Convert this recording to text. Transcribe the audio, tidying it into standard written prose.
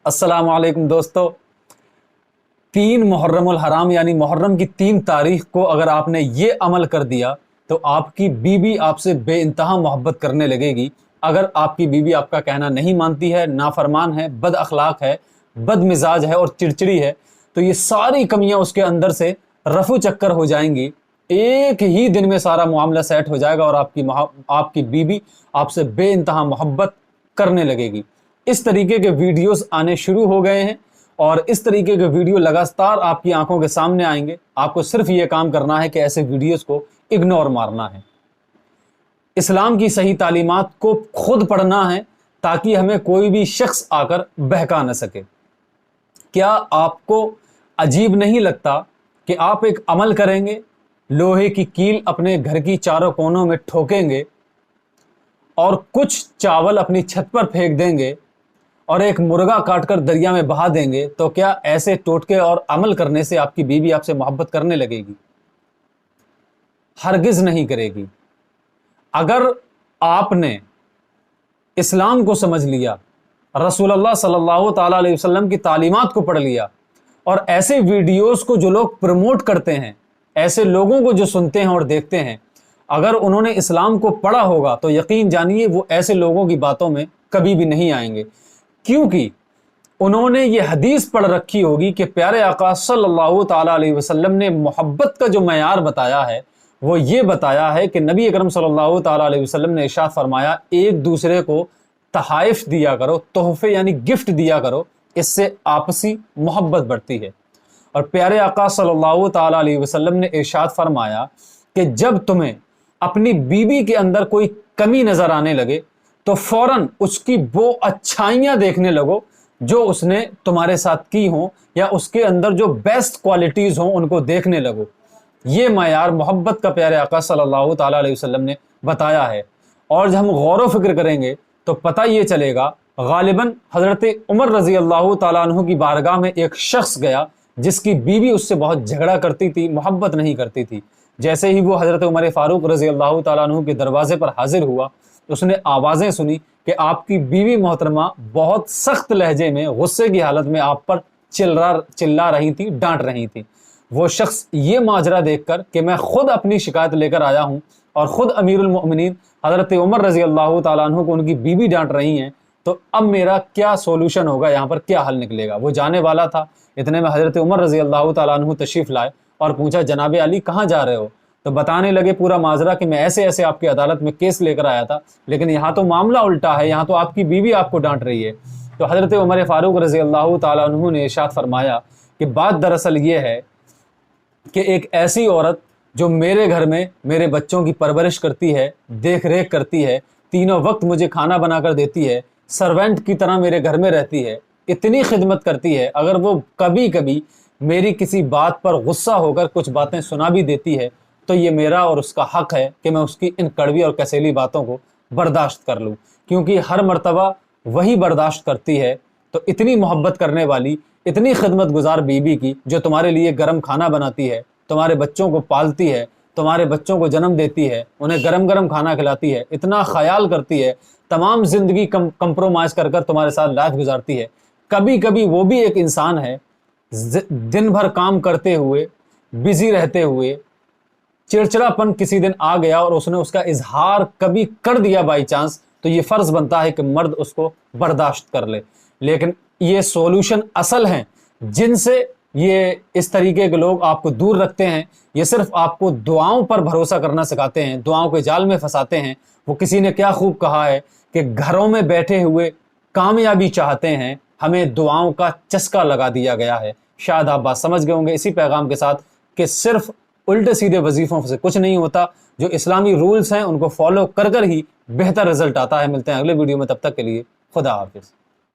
अस्सलाम वालेकुम दोस्तों। 3 मुहर्रम उल हराम यानी मुहर्रम की 3 तारीख को अगर आपने ये अमल कर दिया तो आपकी बीवी आपसे बेइंतहा मोहब्बत करने लगेगी। अगर आपकी बीवी आपका कहना नहीं मानती है, नाफरमान है, बद अखलाक है, बद मिजाज है और चिड़चिड़ी है, तो ये सारी कमियां उसके अंदर से रफू चक्कर हो जाएंगी। एक ही दिन में सारा मामला सेट हो जाएगा और आपकी बीवी आपसे बेइंतहा मोहब्बत करने लगेगी। इस तरीके के वीडियोस आने शुरू हो गए हैं और इस तरीके के वीडियो लगातार आपकी आंखों के सामने आएंगे। आपको सिर्फ ये काम करना है कि ऐसे वीडियोस को इग्नोर मारना है, इस्लाम की सही तालीमात को खुद पढ़ना है ताकि हमें कोई भी शख्स आकर बहका न सके। क्या आपको अजीब नहीं लगता कि आप एक अमल करेंगे, लोहे की कील अपने घर की चारों कोनों में ठोकेंगे और कुछ चावल अपनी छत पर फेंक देंगे और एक मुर्गा काटकर दरिया में बहा देंगे, तो क्या ऐसे टोटके और अमल करने से आपकी बीवी आपसे मोहब्बत करने लगेगी? हरगिज नहीं करेगी। अगर आपने इस्लाम को समझ लिया, रसूलुल्लाह सल्लल्लाहु ताला अलैहि वसल्लम की तालीमात को पढ़ लिया और ऐसे वीडियोस को जो लोग प्रमोट करते हैं, ऐसे लोगों को जो सुनते हैं और देखते हैं, अगर उन्होंने इस्लाम को पढ़ा होगा तो यकीन जानिए वो ऐसे लोगों की बातों में कभी भी नहीं आएंगे, क्योंकि उन्होंने ये हदीस पढ़ रखी होगी कि प्यारे आका सल्लल्लाहु ताला अलैहि वसल्लम ने मोहब्बत का जो मयार बताया है वो ये बताया है कि नबी अकरम सल्लल्लाहु ताला अलैहि वसल्लम ने इरशाद फरमाया, एक दूसरे को तहाइफ दिया करो, तोहफे यानी गिफ्ट दिया करो, इससे आपसी मोहब्बत बढ़ती है। और प्यारे आका सल्लल्लाहु ताला अलैहि वसल्लम ने इरशाद फरमाया कि जब तुम्हें अपनी बीवी के अंदर कोई कमी नजर आने लगे तो फौरन उसकी वो अच्छाइयां देखने लगो जो उसने तुम्हारे साथ की हों, या उसके अंदर जो बेस्ट क्वालिटीज हों उनको देखने लगो। ये मयार मोहब्बत का प्यारे आका सल्लल्लाहु ताला अलैहि वसल्लम ने बताया है। और जब हम गौर व फिक्र करेंगे तो पता ये चलेगा, गालिबन हजरत उमर रजी अल्लाह ताला अन्हु की बारगाह में एक शख्स गया जिसकी बीवी उससे बहुत झगड़ा करती थी, मोहब्बत नहीं करती थी। जैसे ही वो हजरत उमर फारूक रजी अल्लाह ताला अन्हु के दरवाजे पर हाजिर हुआ, उसने आवाज़ें सुनी कि आपकी बीवी मोहतरमा बहुत सख्त लहजे में, गुस्से की हालत में आप पर चिल्ला रही थी, डांट रही थी। वो शख्स ये माजरा देखकर कि मैं खुद अपनी शिकायत लेकर आया हूँ और ख़ुद अमीरुल मोमिनीन हज़रत उमर रज़ी अल्लाह ताला अन्हु को उनकी बीवी डांट रही हैं, तो अब मेरा क्या सोल्यूशन होगा, यहाँ पर क्या हल निकलेगा। वो जाने वाला था, इतने में हज़रत उमर रज़ी अल्लाह ताला अन्हु तशरीफ़ लाए और पूछा, जनाब अली कहाँ जा रहे हो? तो बताने लगे पूरा माजरा कि मैं ऐसे ऐसे आपकी अदालत में केस लेकर आया था, लेकिन यहाँ तो मामला उल्टा है, यहाँ तो आपकी बीवी आपको डांट रही है। तो हज़रत उमर फारूक रज़ी अल्लाह ताला अन्हु ने इरशाद फरमाया कि बात दरअसल ये है कि एक ऐसी औरत जो मेरे घर में मेरे बच्चों की परवरिश करती है, देख रेख करती है, तीनों वक्त मुझे खाना बनाकर देती है, सर्वेंट की तरह मेरे घर में रहती है, इतनी खिदमत करती है, अगर वो कभी कभी मेरी किसी बात पर गुस्सा होकर कुछ बातें सुना भी देती है तो ये मेरा और उसका हक है कि मैं उसकी इन कड़वी और कसैली बातों को बर्दाश्त कर लूँ, क्योंकि हर मर्तबा वही बर्दाश्त करती है। तो इतनी मोहब्बत करने वाली, इतनी खिदमत गुजार बीबी की, जो तुम्हारे लिए गर्म खाना बनाती है, तुम्हारे बच्चों को पालती है, तुम्हारे बच्चों को जन्म देती है, उन्हें गरम गरम खाना खिलाती है, इतना ख्याल करती है, तमाम ज़िंदगी कंप्रोमाइज़ कर कर तुम्हारे साथ लाइफ गुजारती है। कभी कभी वो भी एक इंसान है, दिन भर काम करते हुए, बिजी रहते हुए, चिड़चिड़ापन किसी दिन आ गया और उसने उसका इजहार कभी कर दिया बाई चांस, तो ये फ़र्ज़ बनता है कि मर्द उसको बर्दाश्त कर ले। लेकिन ये सॉल्यूशन असल हैं जिनसे ये इस तरीके के लोग आपको दूर रखते हैं। ये सिर्फ आपको दुआओं पर भरोसा करना सिखाते हैं, दुआओं के जाल में फंसाते हैं। वो किसी ने क्या खूब कहा है कि घरों में बैठे हुए कामयाबी चाहते हैं, हमें दुआओं का चस्का लगा दिया गया है। शायद आप बात समझ गए होंगे इसी पैगाम के साथ कि सिर्फ उल्टे सीधे वजीफ़ों से कुछ नहीं होता, जो इस्लामी रूल्स हैं उनको फॉलो कर कर ही बेहतर रिजल्ट आता है। मिलते हैं अगले वीडियो में, तब तक के लिए खुदा हाफिज़।